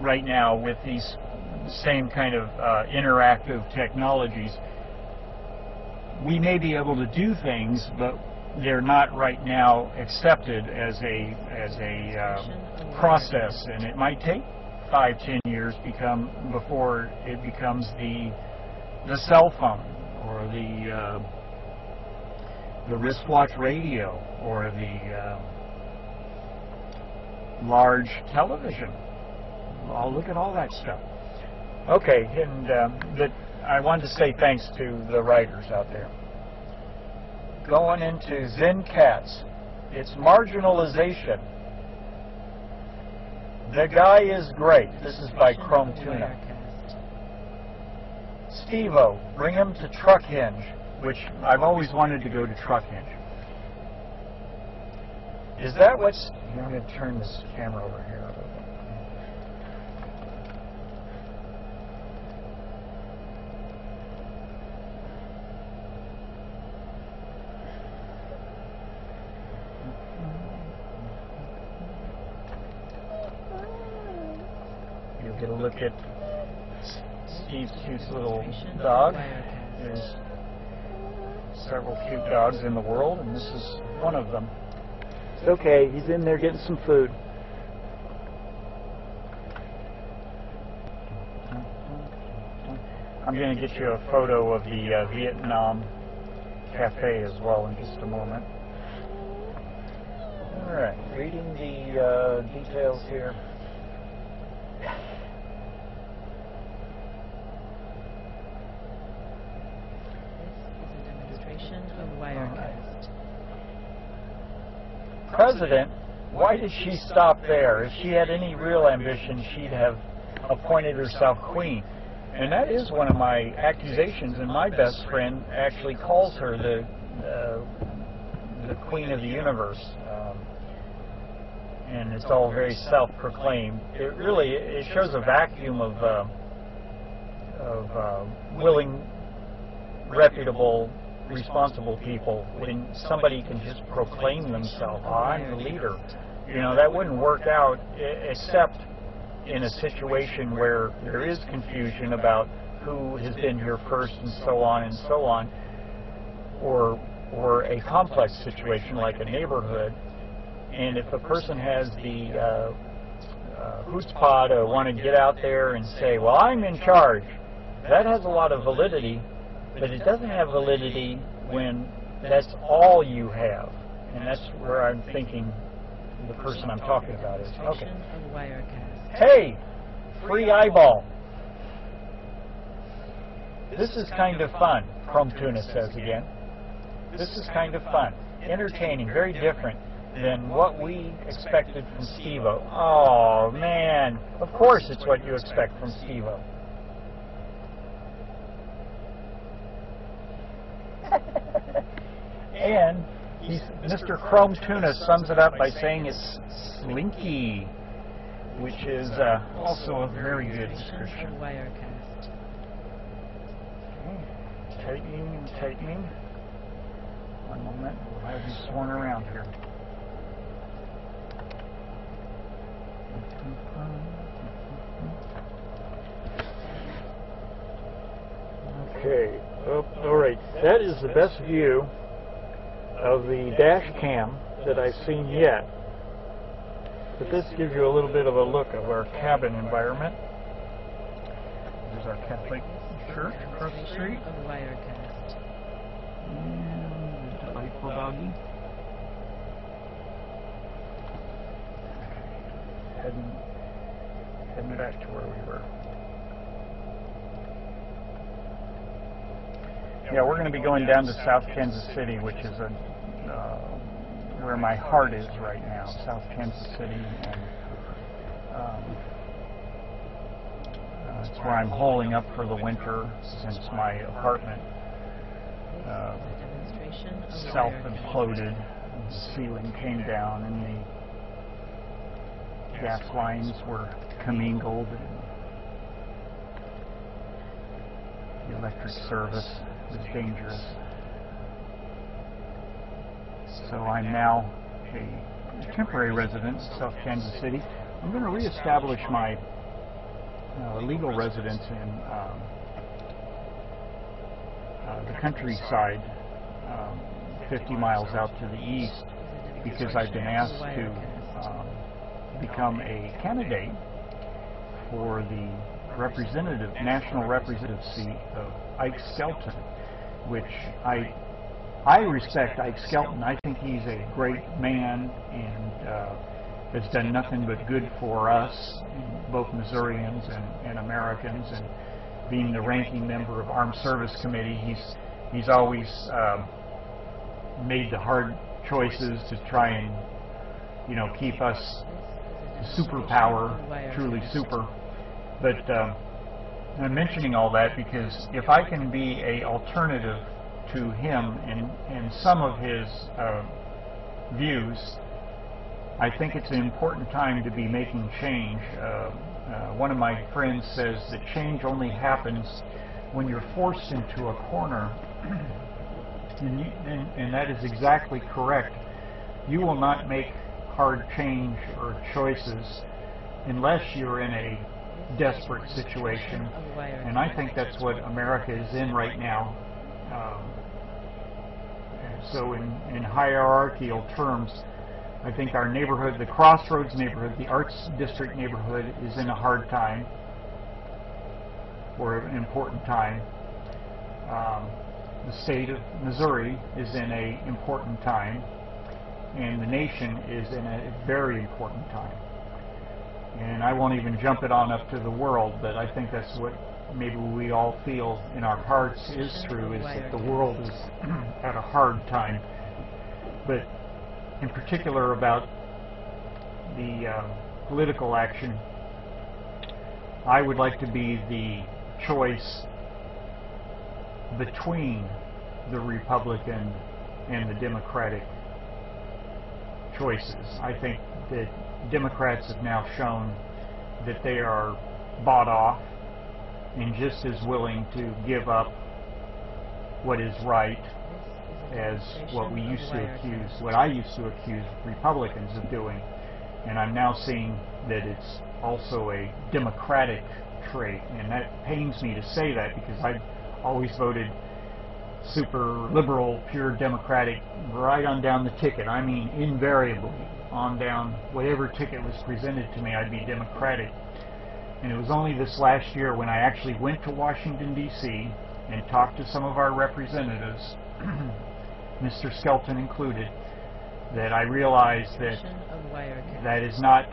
right now with these same kind of interactive technologies. We may be able to do things, but they're not right now accepted as a process, and it might take 5-10 years before it becomes the cell phone or the wristwatch radio or the large television. Oh, look at all that stuff. Okay, and I wanted to say thanks to the writers out there. Going into Zen Cats. It's marginalization. The guy is great. This is by Chrome Tuna. Steve-O, bring him to Truckhenge, which I've always wanted to go to Truckhenge. Is that what's... I'm going to turn this camera over here. You'll get a look at Steve's cute little dog. There's several cute dogs in the world, and this is one of them. It's okay, he's in there getting some food. I'm going to get you a photo of the Vietnam Cafe as well in just a moment. Alright, reading the details here. Of Wirecast. President, why did she stop there? If she had any real ambition, she'd have appointed herself queen. And that is one of my accusations, and my best friend actually calls her the queen of the universe. And it's all very self-proclaimed. It shows a vacuum of willing, reputable, responsible people. When somebody can just proclaim themselves, oh, I'm the leader, you know, that wouldn't work out except in a situation where there is confusion about who has been here first and so on, or a complex situation like a neighborhood. And if a person has the chutzpah to want to get out there and say, well, I'm in charge, that has a lot of validity. But it doesn't have validity when that's all you have. And that's where I'm thinking the person I'm talking about is. Okay. Hey, free eyeball. This is kind of fun, Chrome Tuna says again. This is kind of fun. Entertaining, very different than what we expected from Steve-O. Oh, man. Of course it's what you expect from Steve-O. And Mr. Chrome Tuna sums it up by saying it's slinky, which is also a very good description. Tightening. One moment, we'll have you swung around here. Okay, all right, that is the best view of the dash cam that I've seen yet. But this gives you a little bit of a look of our cabin environment. There's our Catholic church across the street. And there's the delightful doggy. Heading back to where we were. Yeah, we're going to be going down to South Kansas City, which is where my heart is right now, South Kansas City. And it's where I'm holding up for the winter since my apartment self-imploded. The ceiling came down and the gas lines were commingled and the electric service was dangerous. So I'm now a temporary resident in South Kansas City. I'm going to reestablish my legal residents in the countryside, 50 miles out to the east, because I've been asked to become a candidate for the national representative seat of Ike Skelton, which I respect Ike Skelton. I think he's a great man and has done nothing but good for us, both Missourians and Americans. And being the ranking member of Armed Service Committee, he's always made the hard choices to try and, you know, keep us a superpower, truly super. But I'm mentioning all that because if I can be a alternative to him and some of his views, I think it's an important time to be making change. One of my friends says that change only happens when you're forced into a corner, and that is exactly correct. You will not make hard change or choices unless you're in a desperate situation, and I think that's what America is in right now. So in hierarchical terms, I think our neighborhood, the Crossroads neighborhood, the Arts District neighborhood, is in a hard time, or an important time. The state of Missouri is in an important time, and the nation is in a very important time. And I won't even jump it on up to the world, but I think that's what maybe we all feel in our hearts is true, is that the world is at a hard time. But in particular about the political action, I would like to be the choice between the Republican and the Democratic choices. I think that Democrats have now shown that they are bought off and just as willing to give up what is right as what I used to accuse Republicans of doing. And I'm now seeing that it's also a Democratic trait, and that pains me to say that because I've always voted super liberal, pure Democratic, right on down the ticket. I mean, invariably on down whatever ticket was presented to me, I'd be Democratic. And it was only this last year when I actually went to Washington, D.C. and talked to some of our representatives, Mr. Skelton included, that I realized that that is not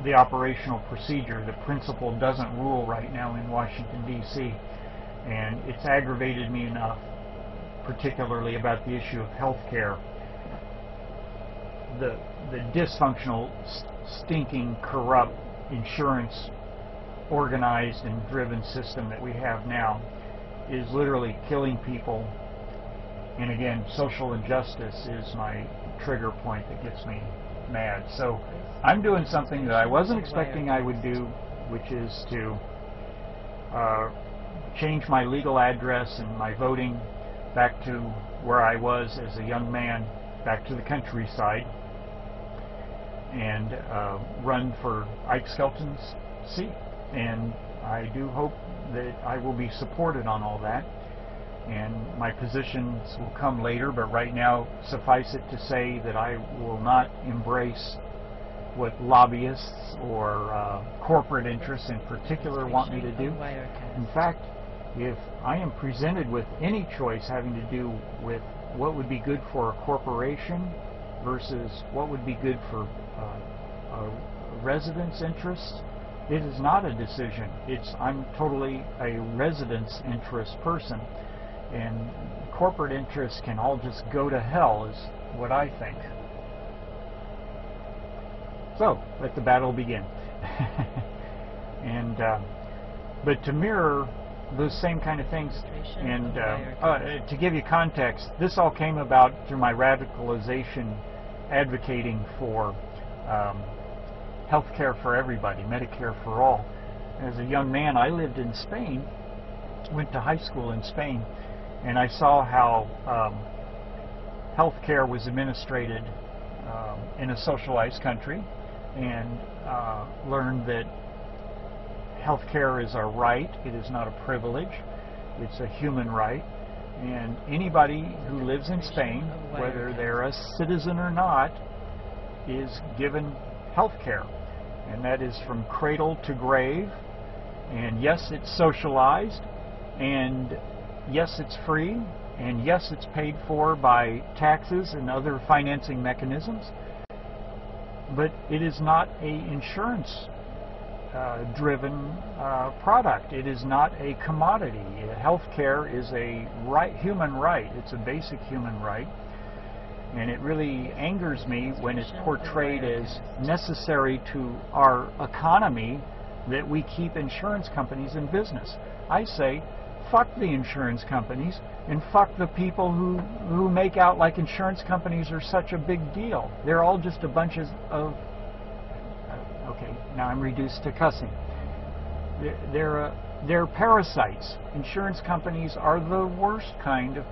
the operational procedure. The principle doesn't rule right now in Washington, D.C. And it's aggravated me enough, particularly about the issue of health care. The dysfunctional, stinking, corrupt insurance organized and driven system that we have now is literally killing people. And again, social injustice is my trigger point that gets me mad. So I'm doing something that I wasn't expecting I would do, which is to change my legal address and my voting back to where I was as a young man, back to the countryside, and run for Ike Skelton's seat. And I do hope that I will be supported on all that. And my positions will come later, but right now, suffice it to say that I will not embrace what lobbyists or corporate interests in particular want me to do. In fact, if I am presented with any choice having to do with what would be good for a corporation versus what would be good for a resident's interest, it is not a decision. I'm totally a resident's interest person. And corporate interests can all just go to hell, is what I think. So, let the battle begin. And but to mirror those same kind of things, and to give you context, this all came about through my radicalization advocating for health care for everybody, Medicare for all. As a young man, I lived in Spain, went to high school in Spain, and I saw how health care was administrated in a socialized country, and learned that healthcare is a right. It is not a privilege. It's a human right. And anybody who lives in Spain, whether they're a citizen or not, is given healthcare. And that is from cradle to grave. And yes, it's socialized. And yes, it's free. And yes, it's paid for by taxes and other financing mechanisms. But it is not an insurance-driven product. It is not a commodity. Healthcare is a human right. It's a basic human right. And it really angers me when it's portrayed as necessary to our economy that we keep insurance companies in business. I say, fuck the insurance companies and fuck the people who make out like insurance companies are such a big deal. They're all just a bunch of okay, now I'm reduced to cussing. They're parasites. Insurance companies are the worst kind of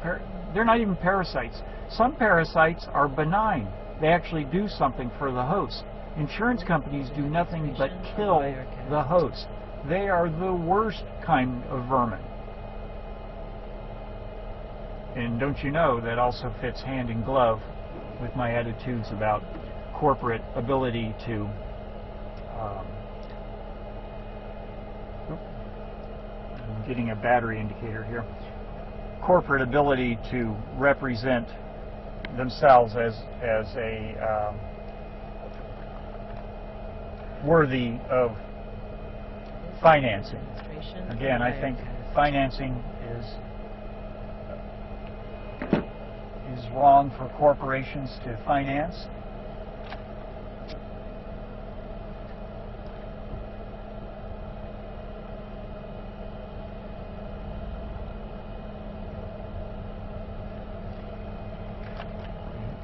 they're not even parasites. Some parasites are benign. They actually do something for the host. Insurance companies do nothing but kill the host. They are the worst kind of vermin. And don't you know that also fits hand in glove with my attitudes about corporate ability to I'm getting a battery indicator here. Corporate ability to represent themselves as a worthy of financing. Again, I think financing is wrong for corporations to finance.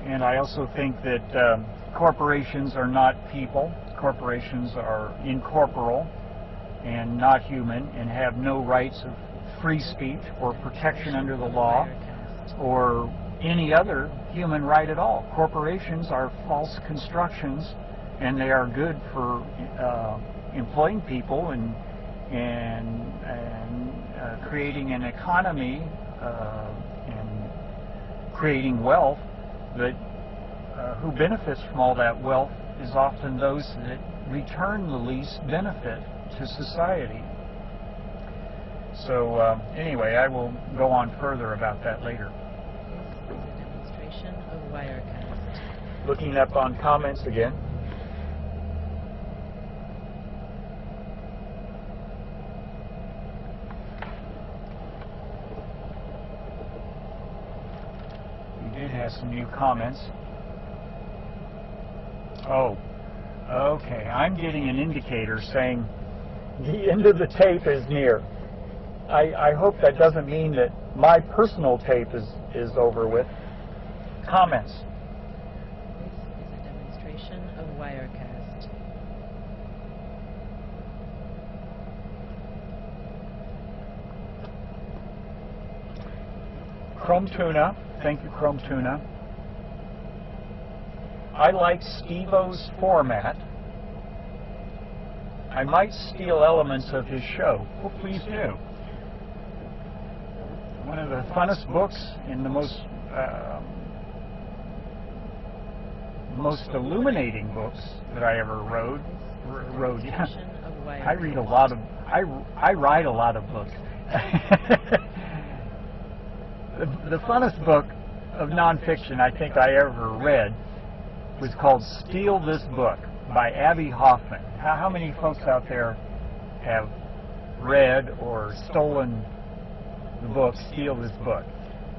And I also think that corporations are not people. Corporations are incorporeal and not human and have no rights of free speech or protection under the law or any other human right at all. Corporations are false constructions, and they are good for employing people and creating an economy and creating wealth. But who benefits from all that wealth is often those that return the least benefit to society. So anyway, I will go on further about that later. Demonstration of Wirecast. Looking up on comments again. We did have some new comments. Oh, okay. I'm getting an indicator saying the end of the tape is near. I hope that doesn't mean that my personal tape is over with. Comments. This is a demonstration of Wirecast. Chrome Tuna. Thank you, Chrome Tuna. I like Steve-O's format. I might steal elements of his show. Well, please do. One of the funnest books and the most illuminating books that I ever wrote. Yeah. I read a lot of. I write a lot of books. The funnest book of nonfiction I think I ever read was called "Steal This Book" by Abby Hoffman. How many folks out there have read or stolen the book "Steal This Book"?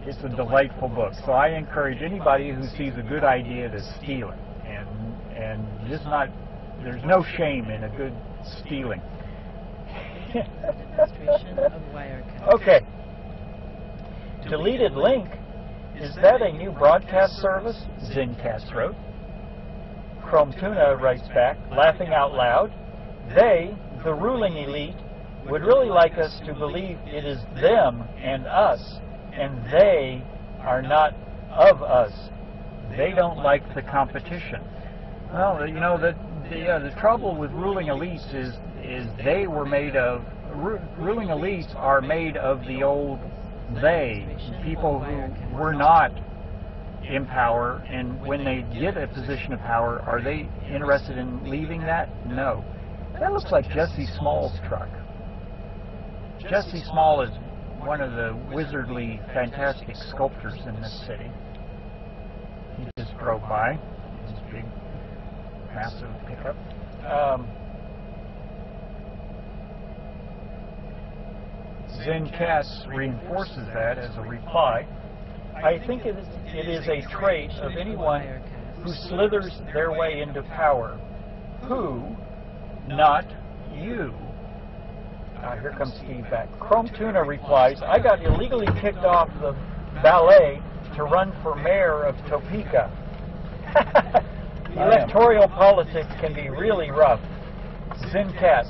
It's a delightful book. So I encourage anybody who sees a good idea to steal it, and just not. There's no shame in a good stealing. Demonstration of Wirecast. Okay. Deleted link. Is that a new broadcast service? Zencast wrote. Chrome Tuna writes back, laughing out loud. They, the ruling elite, would really like us to believe it is them and us, and they are not of us. They don't like the competition. Well, you know, the trouble with ruling elites is is they were made of, ruling elites are made of the old they, people who were not in power, and when they get a position of power, are they interested in leaving that? No. That looks like Jesse Small's truck. Jesse Small is one of the wizardly, fantastic sculptors in this city. He just drove by. His big, massive pickup. Zen Cass reinforces that as a reply. I think it is a trait of anyone who slithers their way into power. Who, not you. Here comes Steve back. Chrome Tuna replies, I got illegally kicked off the ballet to run for mayor of Topeka. Electoral politics can be really rough. Zen Cass.